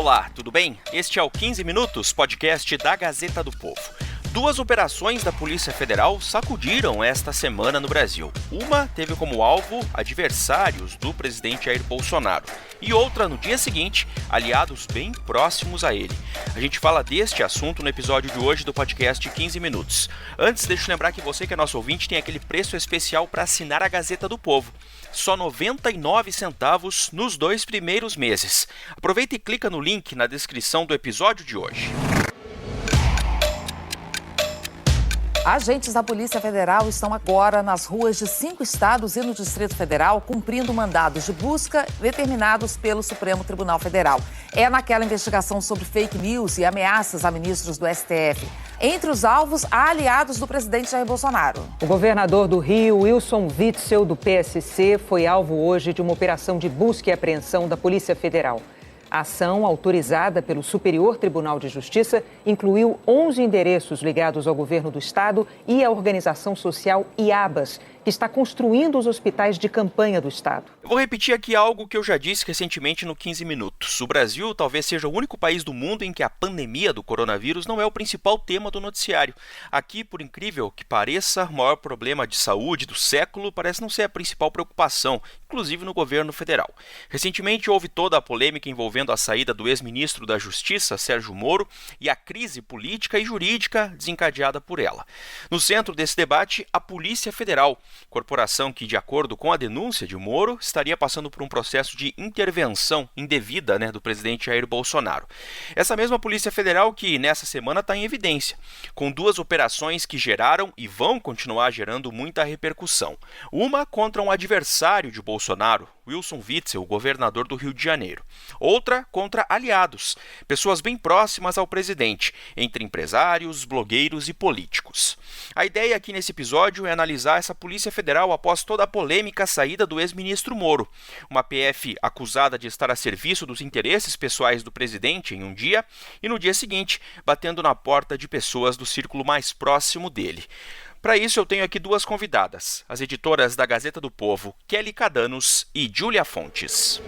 Olá, tudo bem? Este é o 15 Minutos, podcast da Gazeta do Povo. Duas operações da Polícia Federal sacudiram esta semana no Brasil. Uma teve como alvo adversários do presidente Jair Bolsonaro e outra, no dia seguinte, aliados bem próximos a ele. A gente fala deste assunto no episódio de hoje do podcast 15 Minutos. Antes, deixa eu lembrar que você que é nosso ouvinte tem aquele preço especial para assinar a Gazeta do Povo. Só 99 centavos nos 2 primeiros meses. Aproveita e clica no link na descrição do episódio de hoje. Agentes da Polícia Federal estão agora nas ruas de 5 estados e no Distrito Federal cumprindo mandados de busca determinados pelo Supremo Tribunal Federal. É naquela investigação sobre fake news e ameaças a ministros do STF. Entre os alvos, há aliados do presidente Jair Bolsonaro. O governador do Rio, Wilson Witzel, do PSC, foi alvo hoje de uma operação de busca e apreensão da Polícia Federal. A ação, autorizada pelo Superior Tribunal de Justiça, incluiu 11 endereços ligados ao governo do estado e à organização social IABAS, que está construindo os hospitais de campanha do estado. Eu vou repetir aqui algo que eu já disse recentemente no 15 Minutos. O Brasil talvez seja o único país do mundo em que a pandemia do coronavírus não é o principal tema do noticiário. Aqui, por incrível que pareça, o maior problema de saúde do século parece não ser a principal preocupação, inclusive no governo federal. Recentemente houve toda a polêmica envolvendo a saída do ex-ministro da Justiça, Sérgio Moro, e a crise política e jurídica desencadeada por ela. No centro desse debate, a Polícia Federal, corporação que, de acordo com a denúncia de Moro, estaria passando por um processo de intervenção indevida do presidente Jair Bolsonaro. Essa mesma Polícia Federal que, nessa semana, está em evidência, com 2 operações que geraram e vão continuar gerando muita repercussão. Uma contra um adversário de Bolsonaro, Wilson Witzel, governador do Rio de Janeiro. Outra contra aliados, pessoas bem próximas ao presidente, entre empresários, blogueiros e políticos. A ideia aqui nesse episódio é analisar essa Polícia Federal após toda a polêmica saída do ex-ministro Moro, uma PF acusada de estar a serviço dos interesses pessoais do presidente em um dia e no dia seguinte batendo na porta de pessoas do círculo mais próximo dele. Para isso, eu tenho aqui 2 convidadas, as editoras da Gazeta do Povo, Kelly Cadanos e Júlia Fontes.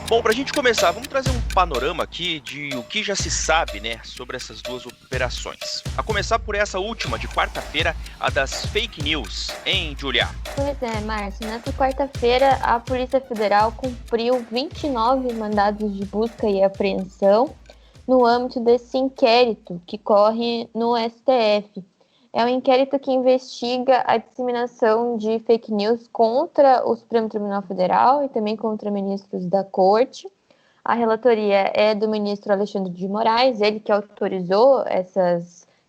Bom, para a gente começar, vamos trazer um panorama aqui de o que já se sabe sobre essas 2 operações. A começar por essa última, de quarta-feira, a das fake news, hein, Júlia? Pois é, Márcio. Nessa quarta-feira, a Polícia Federal cumpriu 29 mandados de busca e apreensão no âmbito desse inquérito que corre no STF. É um inquérito que investiga a disseminação de fake news contra o Supremo Tribunal Federal e também contra ministros da Corte. A relatoria é do ministro Alexandre de Moraes, ele que autorizou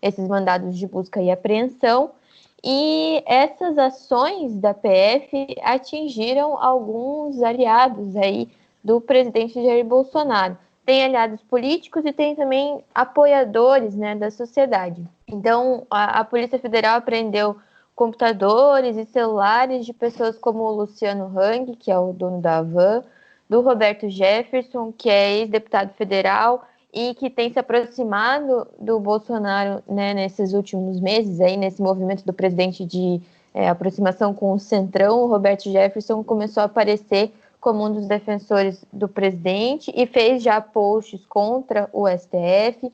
esses mandados de busca e apreensão. E essas ações da PF atingiram alguns aliados aí do presidente Jair Bolsonaro. Tem aliados políticos e tem também apoiadores da sociedade. Então, a Polícia Federal apreendeu computadores e celulares de pessoas como o Luciano Hang, que é o dono da Havan, do Roberto Jefferson, que é ex-deputado federal e que tem se aproximado do Bolsonaro nesses últimos meses, aí, nesse movimento do presidente de aproximação com o Centrão. O Roberto Jefferson começou a aparecer como um dos defensores do presidente e fez já posts contra o STF.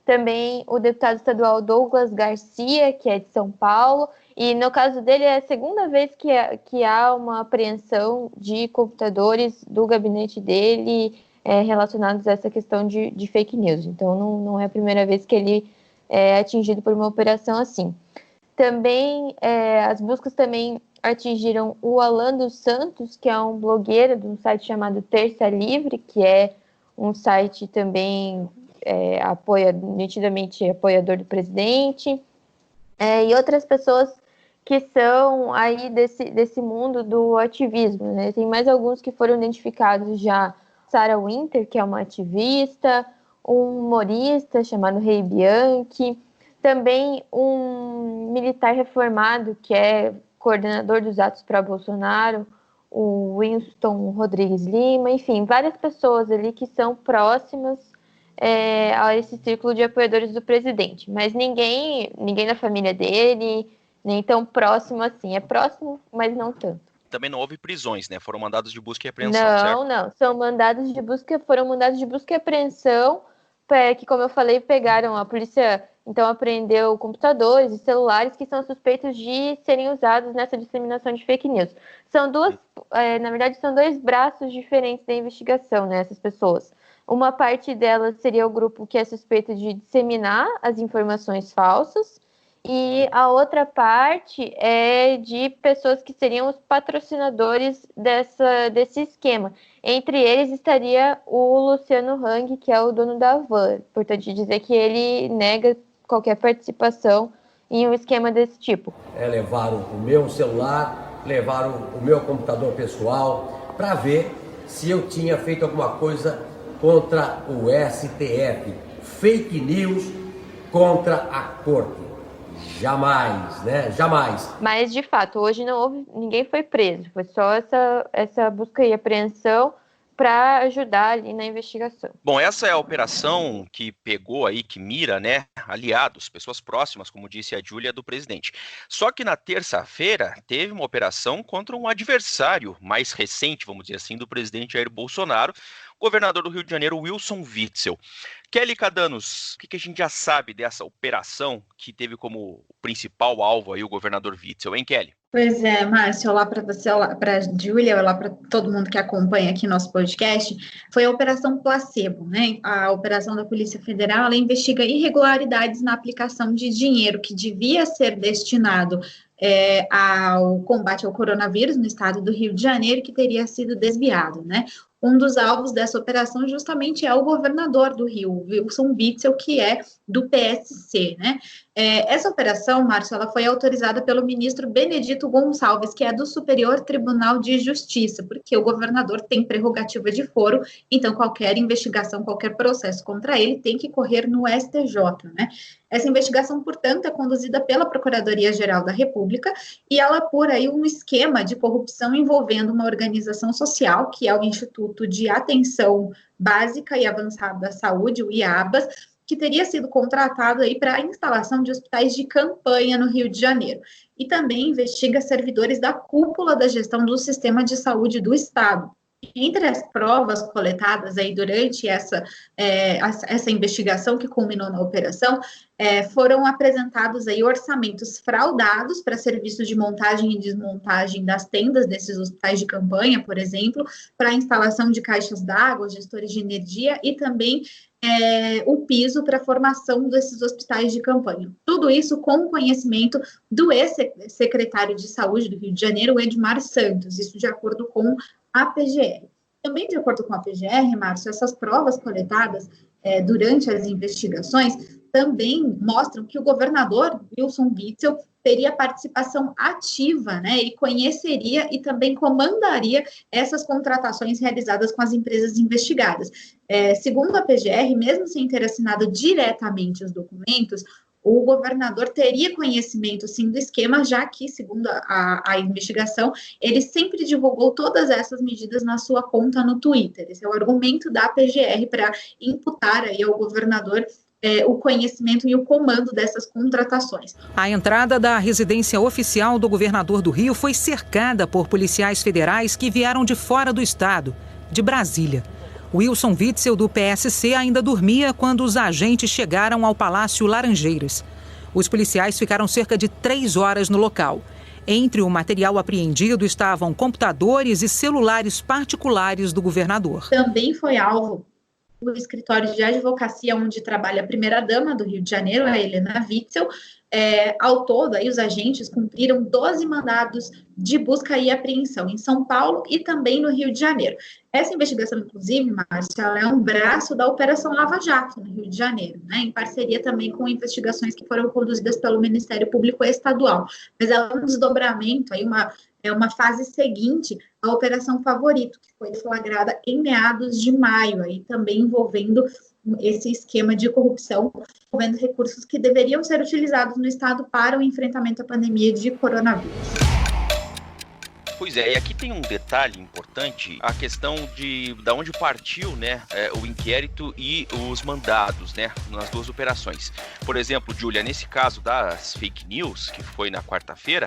Também o deputado estadual Douglas Garcia, que é de São Paulo, e no caso dele é a segunda vez que há uma apreensão de computadores do gabinete dele relacionados a essa questão de fake news. Então não é a primeira vez que ele é atingido por uma operação assim. Também as buscas também atingiram o Alan dos Santos, que é um blogueiro de um site chamado Terça Livre, que é um site também nitidamente apoiador do presidente, e outras pessoas que são aí desse mundo do ativismo. Tem mais alguns que foram identificados já. Sarah Winter, que é uma ativista, um humorista chamado Rei Bianchi, também um militar reformado, que é coordenador dos atos para Bolsonaro, o Winston Rodrigues Lima, enfim, várias pessoas ali que são próximas a esse círculo de apoiadores do presidente, mas ninguém da família dele, nem tão próximo assim, é próximo, mas não tanto. também não houve prisões, né? Foram mandados de busca e apreensão, certo? Não. Foram mandados de busca e apreensão, que, como eu falei, pegaram a polícia, então apreendeu computadores e celulares que são suspeitos de serem usados nessa disseminação de fake news. São na verdade, são dois braços diferentes da investigação, né, essas pessoas. Uma parte delas seria o grupo que é suspeito de disseminar as informações falsas, e a outra parte é de pessoas que seriam os patrocinadores desse esquema. Entre eles estaria o Luciano Hang, que é o dono da Van. Importante dizer que ele nega qualquer participação em um esquema desse tipo. Levaram o meu celular, levaram o meu computador pessoal para ver se eu tinha feito alguma coisa contra o STF. Fake news contra a corte. Jamais, né? Jamais. Mas, de fato, hoje não houve, ninguém foi preso. Foi só essa busca e apreensão para ajudar ali na investigação. Bom, essa é a operação que pegou aí, que mira, né, aliados, pessoas próximas, como disse a Júlia, do presidente. Só que na terça-feira teve uma operação contra um adversário mais recente, vamos dizer assim, do presidente Jair Bolsonaro, governador do Rio de Janeiro, Wilson Witzel. Kelly Cadanos, o que a gente já sabe dessa operação que teve como principal alvo aí o governador Witzel, hein, Kelly? Pois é, Márcio, olá para você, olá para a Júlia, olá para todo mundo que acompanha aqui nosso podcast. Foi a Operação Placebo, né? A operação da Polícia Federal, ela investiga irregularidades na aplicação de dinheiro que devia ser destinado ao combate ao coronavírus no estado do Rio de Janeiro, que teria sido desviado, né? Um dos alvos dessa operação justamente é o governador do Rio, Wilson Witzel, que é do PSC, né? Essa operação, Márcio, ela foi autorizada pelo ministro Benedito Gonçalves, que é do Superior Tribunal de Justiça, porque o governador tem prerrogativa de foro, então qualquer investigação, qualquer processo contra ele tem que correr no STJ, né? Essa investigação, portanto, é conduzida pela Procuradoria-Geral da República e ela apura aí um esquema de corrupção envolvendo uma organização social, que é o Instituto de Atenção Básica e Avançada à Saúde, o IABAS, que teria sido contratado aí para a instalação de hospitais de campanha no Rio de Janeiro. E também investiga servidores da cúpula da gestão do sistema de saúde do Estado. Entre as provas coletadas aí durante essa investigação que culminou na operação, foram apresentados aí orçamentos fraudados para serviços de montagem e desmontagem das tendas desses hospitais de campanha, por exemplo, para a instalação de caixas d'água, gestores de energia e também o piso para a formação desses hospitais de campanha. Tudo isso com o conhecimento do ex-secretário de Saúde do Rio de Janeiro, o Edmar Santos, isso de acordo com a PGR. Também de acordo com a PGR, Márcio, essas provas coletadas durante as investigações também mostram que o governador Wilson Witzel teria participação ativa, né, e conheceria e também comandaria essas contratações realizadas com as empresas investigadas. Segundo a PGR, mesmo sem ter assinado diretamente os documentos, o governador teria conhecimento, sim, do esquema, já que, segundo a investigação, ele sempre divulgou todas essas medidas na sua conta no Twitter. Esse é o argumento da PGR para imputar aí ao governador o conhecimento e o comando dessas contratações. A entrada da residência oficial do governador do Rio foi cercada por policiais federais que vieram de fora do estado, de Brasília. Wilson Witzel, do PSC, ainda dormia quando os agentes chegaram ao Palácio Laranjeiras. Os policiais ficaram cerca de 3 horas no local. Entre o material apreendido estavam computadores e celulares particulares do governador. Também foi alvo o escritório de advocacia onde trabalha a primeira-dama do Rio de Janeiro, a Helena Witzel. Ao todo, aí, os agentes cumpriram 12 mandados de busca e apreensão em São Paulo e também no Rio de Janeiro. Essa investigação, inclusive, Márcia, ela é um braço da Operação Lava Jato, no Rio de Janeiro, né, em parceria também com investigações que foram conduzidas pelo Ministério Público Estadual. Mas ela é um desdobramento, aí uma fase seguinte à Operação Favorito, que foi flagrada em meados de maio, aí também envolvendo esse esquema de corrupção, envolvendo recursos que deveriam ser utilizados no Estado para o enfrentamento à pandemia de coronavírus. Pois é, e aqui tem um detalhe importante, a questão de onde partiu, né, o inquérito e os mandados, né, nas duas operações. Por exemplo, Júlia, nesse caso das fake news, que foi na quarta-feira,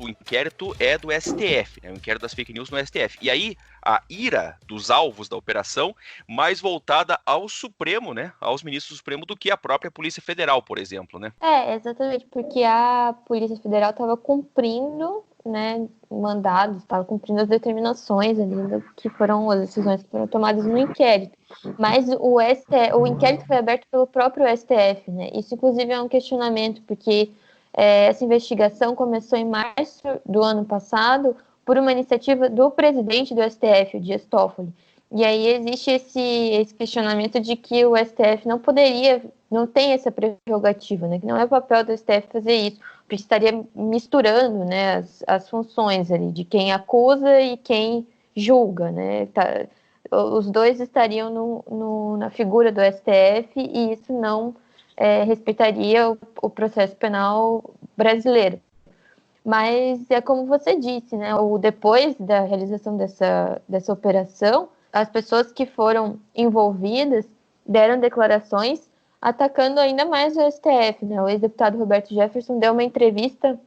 o inquérito é do STF, né? O inquérito das fake news no STF. E aí, a ira dos alvos da operação mais voltada ao Supremo, né? Aos ministros do Supremo do que a própria Polícia Federal, por exemplo, né? Exatamente, porque a Polícia Federal estava cumprindo, né, mandados, estava cumprindo as determinações ali que foram as decisões que foram tomadas no inquérito. Mas o inquérito foi aberto pelo próprio STF, né? Isso, inclusive, é um questionamento, porque essa investigação começou em março do ano passado por uma iniciativa do presidente do STF, o Dias Toffoli. E aí existe esse questionamento de que o STF não tem essa prerrogativa, né? Que não é o papel do STF fazer isso, porque estaria misturando, né, as funções ali de quem acusa e quem julga, né? Os dois estariam na figura do STF e isso não respeitaria o processo penal brasileiro. Mas é como você disse, né? Depois da realização dessa operação, as pessoas que foram envolvidas deram declarações atacando ainda mais o STF, né? O ex-deputado Roberto Jefferson deu uma entrevista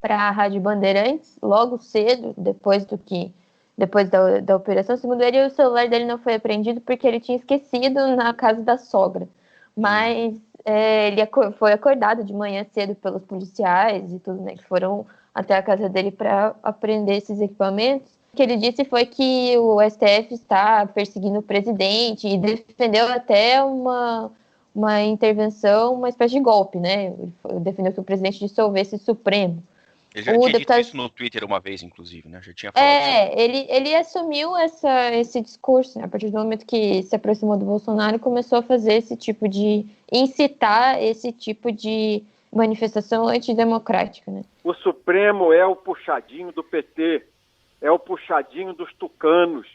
para a Rádio Bandeirantes logo cedo, depois da operação. Segundo ele, o celular dele não foi apreendido porque ele tinha esquecido na casa da sogra. Mas ele foi acordado de manhã cedo pelos policiais e tudo, né? Que foram até a casa dele para apreender esses equipamentos. O que ele disse foi que o STF está perseguindo o presidente e defendeu até uma intervenção, uma espécie de golpe, né? Ele defendeu que o presidente dissolvesse o Supremo. Ele já tinha dito isso no Twitter uma vez, inclusive, né? Já tinha falado isso. Ele assumiu esse discurso, né? A partir do momento que se aproximou do Bolsonaro, começou a fazer incitar esse tipo de manifestação antidemocrática, né? O Supremo é o puxadinho do PT, é o puxadinho dos tucanos,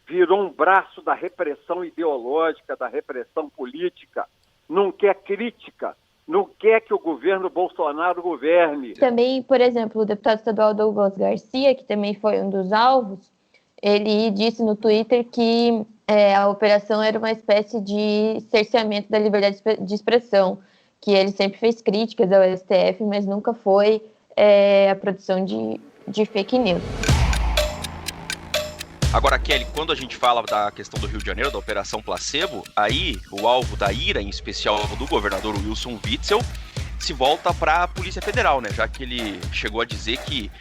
virou um braço da repressão ideológica, da repressão política, não quer crítica, não quer que o governo Bolsonaro governe. Também, por exemplo, o deputado estadual Douglas Garcia, que também foi um dos alvos, ele disse no Twitter que a operação era uma espécie de cerceamento da liberdade de expressão, que ele sempre fez críticas ao STF, mas nunca foi a produção de fake news. Agora, Kelly, quando a gente fala da questão do Rio de Janeiro, da Operação Placebo, aí o alvo da ira, em especial o alvo do governador Wilson Witzel, se volta para a Polícia Federal, né? Já que ele chegou a dizer que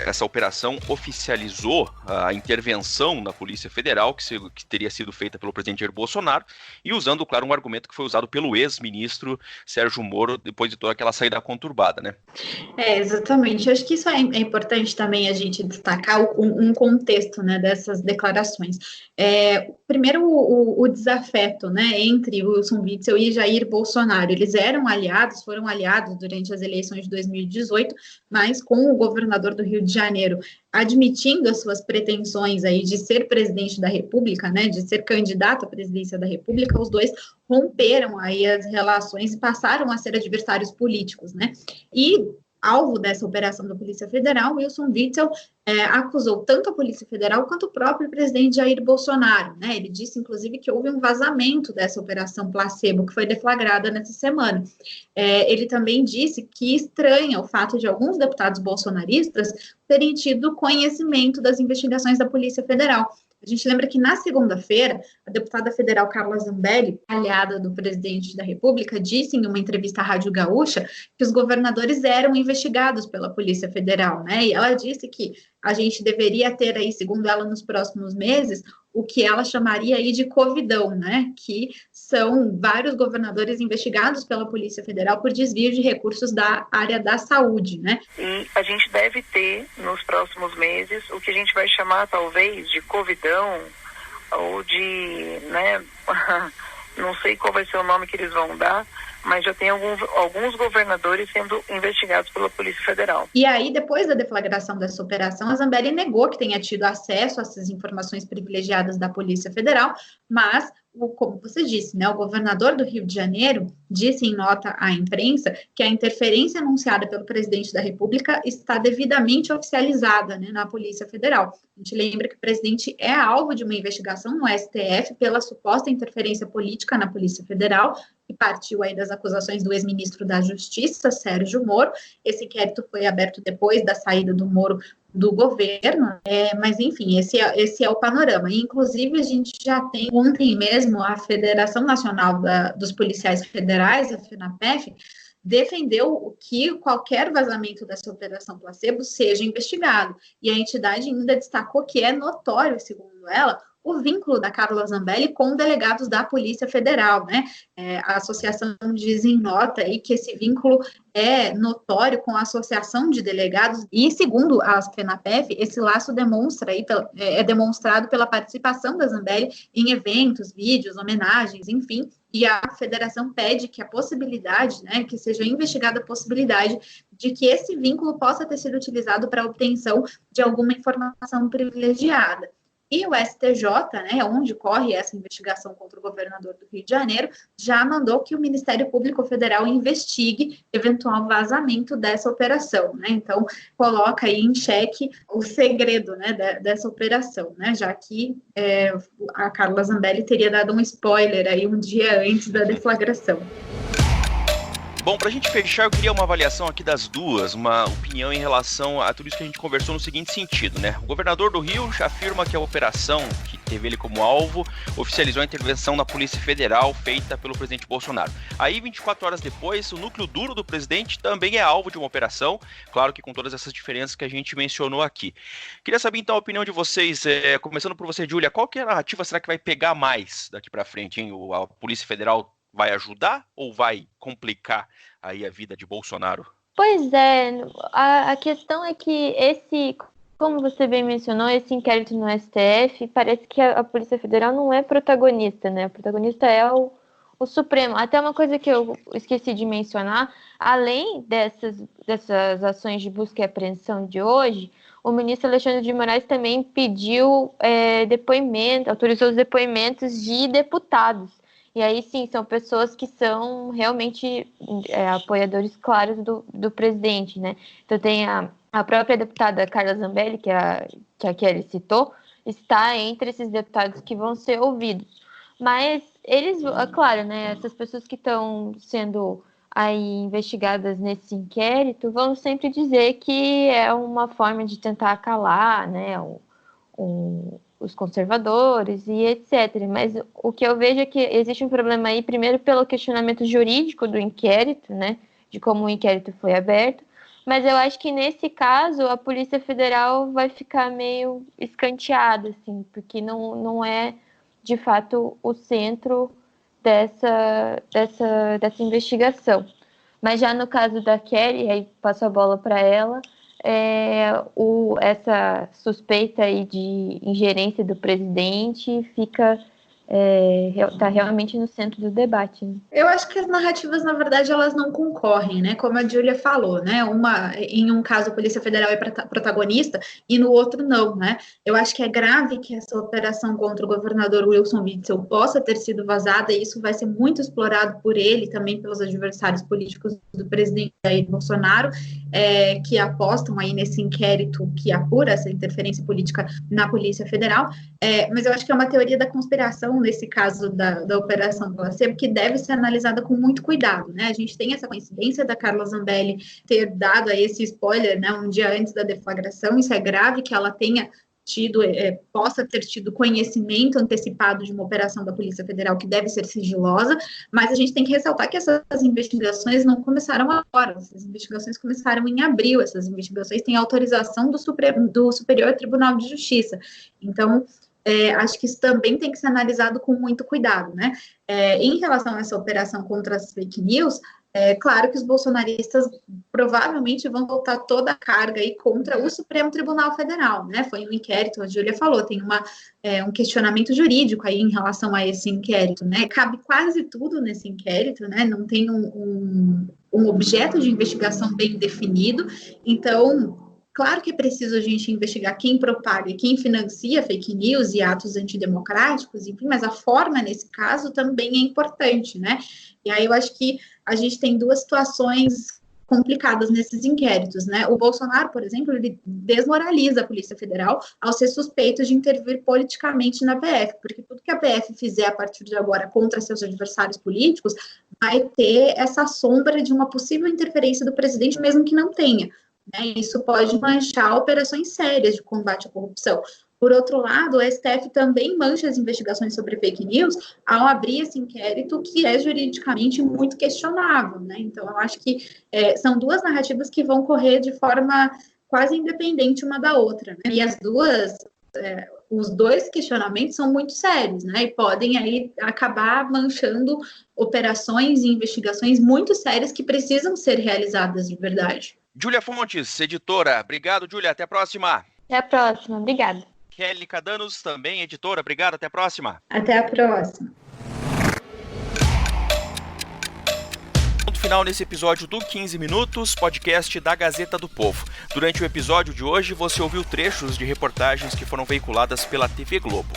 essa operação oficializou a intervenção da Polícia Federal, que teria sido feita pelo presidente Jair Bolsonaro, e usando, claro, um argumento que foi usado pelo ex-ministro Sérgio Moro depois de toda aquela saída conturbada, né? Exatamente. Eu acho que isso é importante também a gente destacar um contexto, né, dessas declarações. Primeiro, o desafeto, né, entre Wilson Witzel e Jair Bolsonaro. Eles foram aliados durante as eleições de 2018, mas com o governador do Rio de Janeiro admitindo as suas pretensões aí de ser presidente da República, né, de ser candidato à presidência da República, os dois romperam aí as relações e passaram a ser adversários políticos, né, e alvo dessa operação da Polícia Federal, Wilson Witzel acusou tanto a Polícia Federal quanto o próprio presidente Jair Bolsonaro, né? Ele disse, inclusive, que houve um vazamento dessa operação Placebo, que foi deflagrada nessa semana. Ele também disse que estranha o fato de alguns deputados bolsonaristas terem tido conhecimento das investigações da Polícia Federal. A gente lembra que na segunda-feira, a deputada federal Carla Zambelli, aliada do presidente da República, disse em uma entrevista à Rádio Gaúcha que os governadores eram investigados pela Polícia Federal, né? E ela disse que a gente deveria ter aí, segundo ela, nos próximos meses, o que ela chamaria aí de covidão, né? Que são vários governadores investigados pela Polícia Federal por desvio de recursos da área da saúde, né? E a gente deve ter, nos próximos meses, o que a gente vai chamar, talvez, de covidão ou de, né, não sei qual vai ser o nome que eles vão dar, mas já tem alguns governadores sendo investigados pela Polícia Federal. E aí, depois da deflagração dessa operação, a Zambelli negou que tenha tido acesso a essas informações privilegiadas da Polícia Federal, mas como você disse, né, o governador do Rio de Janeiro disse em nota à imprensa que a interferência anunciada pelo presidente da República está devidamente oficializada, né, na Polícia Federal. A gente lembra que o presidente é alvo de uma investigação no STF pela suposta interferência política na Polícia Federal, que partiu aí das acusações do ex-ministro da Justiça, Sérgio Moro. Esse inquérito foi aberto depois da saída do Moro do governo, mas enfim, esse é o panorama. E, inclusive, a gente já tem ontem mesmo a Federação Nacional dos Policiais Federais, a FENAPEF, defendeu que qualquer vazamento dessa operação placebo seja investigado. E a entidade ainda destacou que é notório, segundo ela, o vínculo da Carla Zambelli com delegados da Polícia Federal, né? A associação diz em nota aí que esse vínculo é notório com a associação de delegados e, segundo a FENAPEF, esse laço é demonstrado pela participação da Zambelli em eventos, vídeos, homenagens, enfim, e a federação pede que a possibilidade, né, que seja investigada a possibilidade de que esse vínculo possa ter sido utilizado para a obtenção de alguma informação privilegiada. E o STJ, né, onde corre essa investigação contra o governador do Rio de Janeiro, já mandou que o Ministério Público Federal investigue eventual vazamento dessa operação, né? Então, coloca aí em xeque o segredo, né, dessa operação, né? Já que a Carla Zambelli teria dado um spoiler aí um dia antes da deflagração. Bom, pra gente fechar, eu queria uma avaliação aqui das duas, uma opinião em relação a tudo isso que a gente conversou no seguinte sentido, né? O governador do Rio já afirma que a operação, que teve ele como alvo, oficializou a intervenção da Polícia Federal feita pelo presidente Bolsonaro. Aí, 24 horas depois, o núcleo duro do presidente também é alvo de uma operação, claro que com todas essas diferenças que a gente mencionou aqui. Queria saber, então, a opinião de vocês, começando por você, Júlia, qual que é a narrativa será que vai pegar mais daqui pra frente, hein? A Polícia Federal vai ajudar ou vai complicar aí a vida de Bolsonaro? Pois é, a questão é que como você bem mencionou, esse inquérito no STF, parece que a Polícia Federal não é protagonista, né? O protagonista é o Supremo. Até uma coisa que eu esqueci de mencionar, além dessas ações de busca e apreensão de hoje, o ministro Alexandre de Moraes também pediu autorizou os depoimentos de deputados. E aí, sim, são pessoas que são realmente apoiadores claros do presidente, né? Então, tem a própria deputada Carla Zambelli, que a Kelly citou, está entre esses deputados que vão ser ouvidos. Mas eles, claro, né, essas pessoas que estão sendo aí investigadas nesse inquérito vão sempre dizer que é uma forma de tentar calar, né, os conservadores e etc. Mas o que eu vejo é que existe um problema aí, primeiro pelo questionamento jurídico do inquérito, né, de como o inquérito foi aberto, mas eu acho que nesse caso a Polícia Federal vai ficar meio escanteada, assim, porque não é de fato o centro dessa investigação. Mas já no caso da Kelly, aí passo a bola para ela, essa suspeita aí de ingerência do presidente está realmente no centro do debate, né? Eu acho que as narrativas, na verdade, elas não concorrem, né? Como a Júlia falou, né? Em um caso, a Polícia Federal é protagonista e no outro não, né? Eu acho que é grave que essa operação contra o governador Wilson Witzel possa ter sido vazada e isso vai ser muito explorado por ele e também pelos adversários políticos do presidente Jair Bolsonaro, que apostam aí nesse inquérito que apura essa interferência política na Polícia Federal. Mas eu acho que é uma teoria da conspiração nesse caso da Operação Placebo, que deve ser analisada com muito cuidado, né? A gente tem essa coincidência da Carla Zambelli ter dado aí esse spoiler, né, um dia antes da deflagração. Isso é grave que ela tenha possa ter tido conhecimento antecipado de uma operação da Polícia Federal que deve ser sigilosa, mas a gente tem que ressaltar que essas investigações não começaram agora, essas investigações começaram em abril, essas investigações têm autorização do Superior Tribunal de Justiça. Então, acho que isso também tem que ser analisado com muito cuidado, né? Em relação a essa operação contra as fake news, claro que os bolsonaristas provavelmente vão voltar toda a carga aí contra o Supremo Tribunal Federal, né? Foi um inquérito, a Júlia falou, tem um questionamento jurídico aí em relação a esse inquérito, né? Cabe quase tudo nesse inquérito, né? Não tem um objeto de investigação bem definido, então, Claro que é preciso a gente investigar quem propaga e quem financia fake news e atos antidemocráticos, enfim, mas a forma, nesse caso, também é importante, né? E aí eu acho que a gente tem duas situações complicadas nesses inquéritos, né? O Bolsonaro, por exemplo, ele desmoraliza a Polícia Federal ao ser suspeito de intervir politicamente na PF, porque tudo que a PF fizer a partir de agora contra seus adversários políticos vai ter essa sombra de uma possível interferência do presidente, mesmo que não tenha. Isso pode manchar operações sérias de combate à corrupção. Por outro lado, o STF também mancha as investigações sobre fake news ao abrir esse inquérito, que é juridicamente muito questionável, né? Então, eu acho que são duas narrativas que vão correr de forma quase independente uma da outra, né? E os dois questionamentos são muito sérios, né? E podem aí acabar manchando operações e investigações muito sérias que precisam ser realizadas de verdade. Júlia Fontes, editora. Obrigado, Júlia. Até a próxima. Até a próxima. Obrigada. Kelly Cadanos, também editora. Obrigado. Até a próxima. Até a próxima. Ponto final nesse episódio do 15 Minutos, podcast da Gazeta do Povo. Durante o episódio de hoje, você ouviu trechos de reportagens que foram veiculadas pela TV Globo.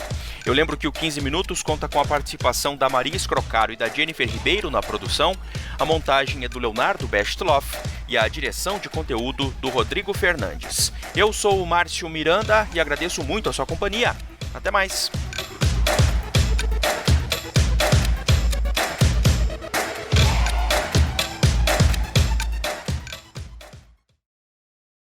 Eu lembro que o 15 Minutos conta com a participação da Maria Escrocaro e da Jennifer Ribeiro na produção, a montagem é do Leonardo Bestloff e a direção de conteúdo do Rodrigo Fernandes. Eu sou o Márcio Miranda e agradeço muito a sua companhia. Até mais!